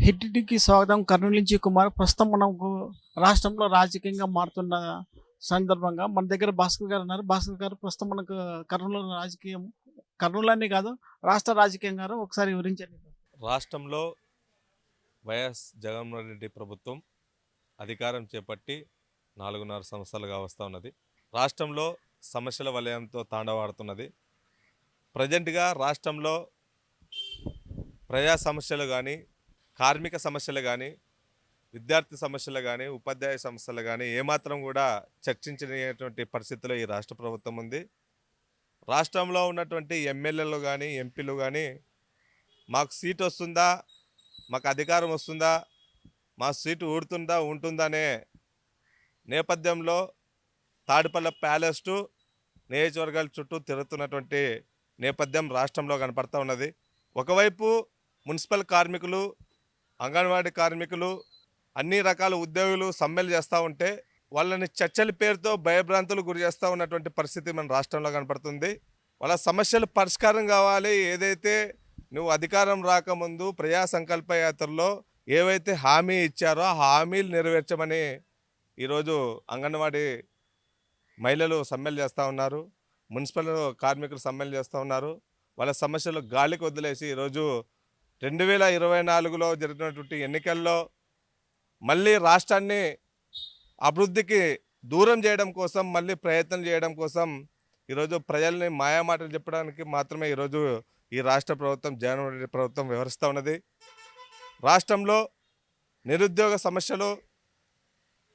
హిట్‌కి స్వాగతం. కర్నూలు నుంచి కుమార్. ప్రస్తుతం మనకు రాష్ట్రంలో రాజకీయంగా మారుతున్న సందర్భంగా మన దగ్గర భాస్కర్ గారు ఉన్నారు. భాస్కర్ గారు ప్రస్తుతం మనకు కర్నూలులో రాజకీయం కర్నూలనే కాదు రాష్ట్ర రాజకీయం గారు ఒకసారి వివరించండి. రాష్ట్రంలో వైఎస్ జగన్మోహన్ రెడ్డి ప్రభుత్వం అధికారం చేపట్టి 4.5 సంవత్సరాలుగా వస్తూ ఉన్నది. రాష్ట్రంలో సమస్యల వలయంతో తాండవాడుతున్నది. ప్రజెంట్గా రాష్ట్రంలో ప్రజా సమస్యలు కానీ, కార్మిక సమస్యలు కానీ, విద్యార్థి సమస్యలు కానీ, ఉపాధ్యాయ సమస్యలు కానీ ఏమాత్రం కూడా చర్చించలేనటువంటి పరిస్థితిలో ఈ రాష్ట్ర ప్రభుత్వం ఉంది. రాష్ట్రంలో ఉన్నటువంటి ఎమ్మెల్యేలు కానీ, ఎంపీలు కానీ మాకు సీట్ వస్తుందా, మాకు అధికారం వస్తుందా, మా సీటు ఊడుతుందా ఉంటుందనే నేపథ్యంలో తాడిపల్ల ప్యాలెస్ టు నియోజకవర్గాల చుట్టూ తిరుగుతున్నటువంటి నేపథ్యం రాష్ట్రంలో కనపడుతూ ఉన్నది. ఒకవైపు మున్సిపల్ కార్మికులు, అంగన్వాడీ కార్మికులు, అన్ని రకాల ఉద్యోగులు సమ్మెలు చేస్తూ ఉంటే వాళ్ళని చర్చల పేరుతో భయభ్రాంతులు గురి చేస్తూ ఉన్నటువంటి పరిస్థితి మన రాష్ట్రంలో కనపడుతుంది. వాళ్ళ సమస్యలు పరిష్కారం కావాలి. ఏదైతే నువ్వు అధికారం రాకముందు ప్రజా సంకల్ప యాత్రలో ఏవైతే హామీ ఇచ్చారో ఆ హామీలు నెరవేర్చమని ఈరోజు అంగన్వాడీ మహిళలు సమ్మెలు చేస్తూ ఉన్నారు. మున్సిపల్ కార్మికులు సమ్మెలు చేస్తూ ఉన్నారు. వాళ్ళ సమస్యలు గాలికి వదిలేసి ఈరోజు 2024లో జరిగినటువంటి ఎన్నికల్లో మళ్ళీ రాష్ట్రాన్ని అభివృద్ధికి దూరం చేయడం కోసం, మళ్ళీ ప్రయత్నం చేయడం కోసం ఈరోజు ప్రజల్ని మాయామాటలు చెప్పడానికి మాత్రమే ఈరోజు ఈ రాష్ట్ర ప్రభుత్వం, జగన్మోహన్ రెడ్డి ప్రభుత్వం వ్యవహరిస్తూ ఉన్నది. రాష్ట్రంలో నిరుద్యోగ సమస్యలు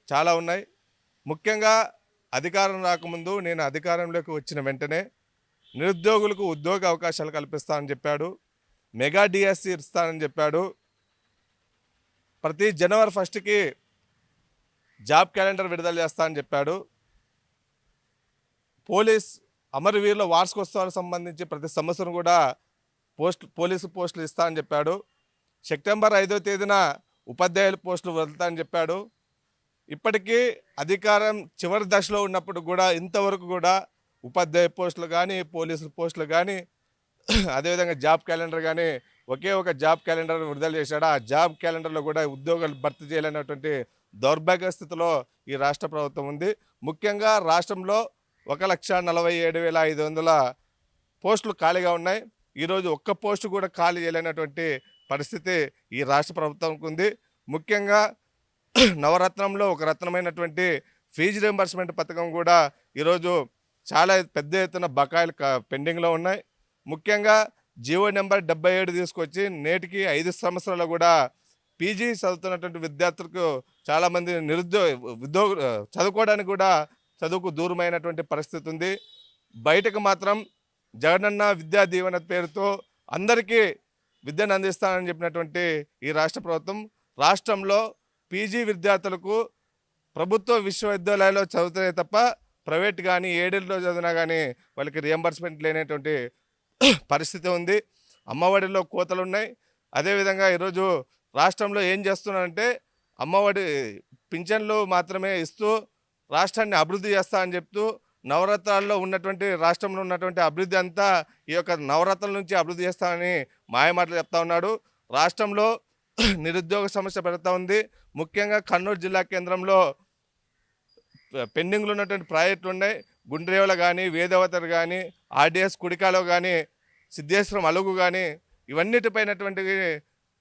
చాలా ఉన్నాయి. ముఖ్యంగా అధికారం రాకముందు నేను అధికారంలోకి వచ్చిన వెంటనే నిరుద్యోగులకు ఉద్యోగ అవకాశాలు కల్పిస్తానని చెప్పాడు. మెగా డిఎస్సి ఇస్తానని చెప్పాడు. ప్రతి జనవరి 1కి జాబ్ క్యాలెండర్ విడుదల చేస్తానని చెప్పాడు. పోలీస్ అమరవీరుల వార్షికోత్సవాలకు సంబంధించి ప్రతి సంవత్సరం కూడా పోలీసు పోస్టులు ఇస్తానని చెప్పాడు. సెప్టెంబర్ 5వ తేదీన ఉపాధ్యాయుల పోస్టులు వదులుతానని చెప్పాడు. ఇప్పటికీ అధికారం చివరి దశలో ఉన్నప్పుడు కూడా ఇంతవరకు కూడా ఉపాధ్యాయ పోస్టులు కానీ, పోలీసుల పోస్టులు కానీ, అదేవిధంగా జాబ్ క్యాలెండర్ కానీ ఒకే ఒక జాబ్ క్యాలెండర్ విడుదల చేశాడు. ఆ జాబ్ క్యాలెండర్లో కూడా ఉద్యోగాలు భర్తీ చేయలేనటువంటి దౌర్భాగ్య స్థితిలో ఈ రాష్ట్ర ప్రభుత్వం ఉంది. ముఖ్యంగా రాష్ట్రంలో 1,47,500 పోస్టులు ఖాళీగా ఉన్నాయి. ఈరోజు ఒక్క పోస్టు కూడా ఖాళీ చేయలేనటువంటి పరిస్థితి ఈ రాష్ట్ర ప్రభుత్వంకు ఉంది. ముఖ్యంగా నవరత్నంలో ఒక రత్నమైనటువంటి ఫీజు రియంబర్స్మెంట్ పథకం కూడా ఈరోజు చాలా పెద్ద ఎత్తున బకాయిలు పెండింగ్లో ఉన్నాయి. ముఖ్యంగా జీవో నెంబర్ 77 తీసుకొచ్చి నేటికి 5 సంవత్సరాలు కూడా పీజీ చదువుతున్నటువంటి విద్యార్థులకు చాలామంది చదువుకోవడానికి కూడా చదువుకు దూరమైనటువంటి పరిస్థితి ఉంది. బయటకు మాత్రం జగనన్న విద్యా దీవెన పేరుతో అందరికీ విద్యను అందిస్తానని చెప్పినటువంటి ఈ రాష్ట్ర ప్రభుత్వం రాష్ట్రంలో పీజీ విద్యార్థులకు ప్రభుత్వ విశ్వవిద్యాలయాల్లో చదువుతాయి తప్ప ప్రైవేట్ కానీ ఏడేళ్ళలో చదివినా కానీ వాళ్ళకి రియంబర్స్మెంట్ లేనటువంటి పరిస్థితి ఉంది. అమ్మఒడిలో కోతలు ఉన్నాయి. అదేవిధంగా ఈరోజు రాష్ట్రంలో ఏం చేస్తున్నారంటే అమ్మఒడి పింఛన్లు మాత్రమే ఇస్తూ రాష్ట్రాన్ని అభివృద్ధి చేస్తా అని చెప్తూ నవరత్నాల్లో ఉన్నటువంటి రాష్ట్రంలో ఉన్నటువంటి అభివృద్ధి అంతా ఈ యొక్క నవరత్నాల నుంచి అభివృద్ధి చేస్తానని మాయమాటలు చెప్తా ఉన్నాడు. రాష్ట్రంలో నిరుద్యోగ సమస్య పెరుగుతూ ఉంది. ముఖ్యంగా కర్నూలు జిల్లా కేంద్రంలో పెండింగ్లో ఉన్నటువంటి ప్రాజెక్టులు ఉన్నాయి. గుండ్రేవల కానీ, వేదవతర్ కానీ, ఆర్డిఎస్ కుడికాలో కానీ, సిద్ధేశ్వరం అలుగు కానీ ఇవన్నిటిపైనటువంటి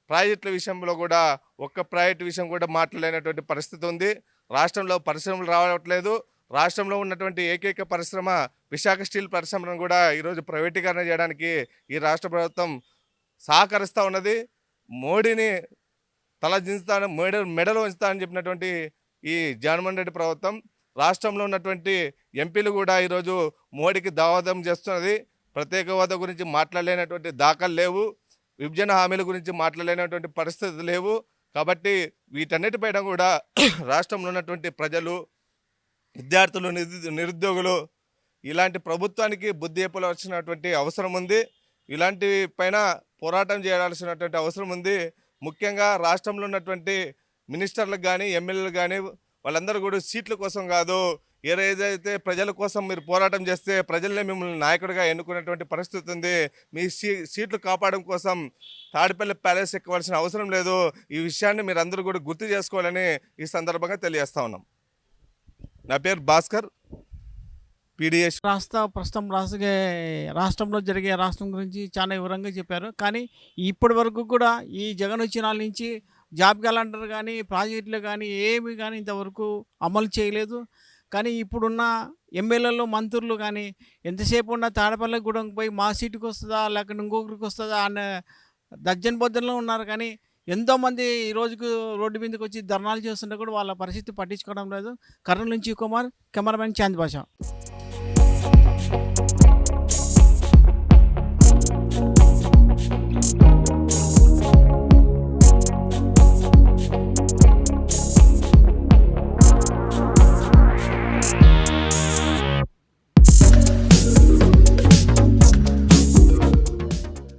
ప్రాజెక్టుల విషయంలో కూడా ఒక్క ప్రాజెక్టు విషయం కూడా మాట్లాడలేనటువంటి పరిస్థితి ఉంది. రాష్ట్రంలో పరిశ్రమలు రావట్లేదు. రాష్ట్రంలో ఉన్నటువంటి ఏకైక పరిశ్రమ విశాఖ స్టీల్ పరిశ్రమను కూడా ఈరోజు ప్రైవేటీకరణ చేయడానికి ఈ రాష్ట్ర ప్రభుత్వం సహకరిస్తూ ఉన్నది. మోడీని తల దించుతాను, మెడలో ఉంచుతానని చెప్పినటువంటి ఈ జగన్మోహన్ రెడ్డి ప్రభుత్వం రాష్ట్రంలో ఉన్నటువంటి ఎంపీలు కూడా ఈరోజు మోడీకి దావాదం చేస్తున్నది. ప్రత్యేక హోదా గురించి మాట్లాడలేనటువంటి దాఖలు లేవు. విభజన హామీల గురించి మాట్లాడలేనటువంటి పరిస్థితులు లేవు. కాబట్టి వీటన్నిటిపైన కూడా రాష్ట్రంలో ఉన్నటువంటి ప్రజలు, విద్యార్థులు, నిరుద్యోగులు ఇలాంటి ప్రభుత్వానికి బుద్ధి చెప్పవలసినటువంటి అవసరం ఉంది. ఇలాంటి పైన పోరాటం చేయాల్సినటువంటి అవసరం ఉంది. ముఖ్యంగా రాష్ట్రంలో ఉన్నటువంటి మినిస్టర్లకు కానీ, ఎమ్మెల్యేలకు కానీ వాళ్ళందరూ కూడా సీట్ల కోసం కాదు, ఏదైతే ప్రజల కోసం మీరు పోరాటం చేస్తే ప్రజలనే మిమ్మల్ని నాయకుడిగా ఎన్నుకునేటువంటి పరిస్థితి ఉంది. మీ సీట్లు కాపాడడం కోసం తాడిపల్లి ప్యాలెస్ ఎక్కవలసిన అవసరం లేదు. ఈ విషయాన్ని మీరు అందరూ కూడా గుర్తు చేసుకోవాలని ఈ సందర్భంగా తెలియజేస్తా ఉన్నాం. నా పేరు భాస్కర్, పీడిఎస్. ప్రస్తుతం రాష్ట్రంలో జరిగే రాష్ట్రం గురించి చాలా వివరంగా చెప్పారు. కానీ ఇప్పటి వరకు కూడా ఈ జగన్ వచ్చిన నాళ్ళ నుంచి జాబ్ క్యాలెండర్ కానీ ప్రాజెక్టులు కానీ ఏమి కానీ ఇంతవరకు అమలు చేయలేదు. కానీ ఇప్పుడున్న ఎమ్మెల్యేలు మంత్రులు కానీ ఎంతసేపు ఉన్న తాడపల్లిగూడెం పోయి మా సీటుకి వస్తుందా లేకపోతే ఇంకొకరికి వస్తుందా అనే దర్జన్ బొద్దల్లో ఉన్నారు. కానీ ఎంతోమంది ఈ రోజుకు రోడ్డు మీదకి వచ్చి ధర్నాలు చేస్తుంటే కూడా వాళ్ళ పరిస్థితి పట్టించుకోవడం లేదు. కర్నూలు నుంచి కుమార్, కెమెరామెన్ చాంద్ భాష.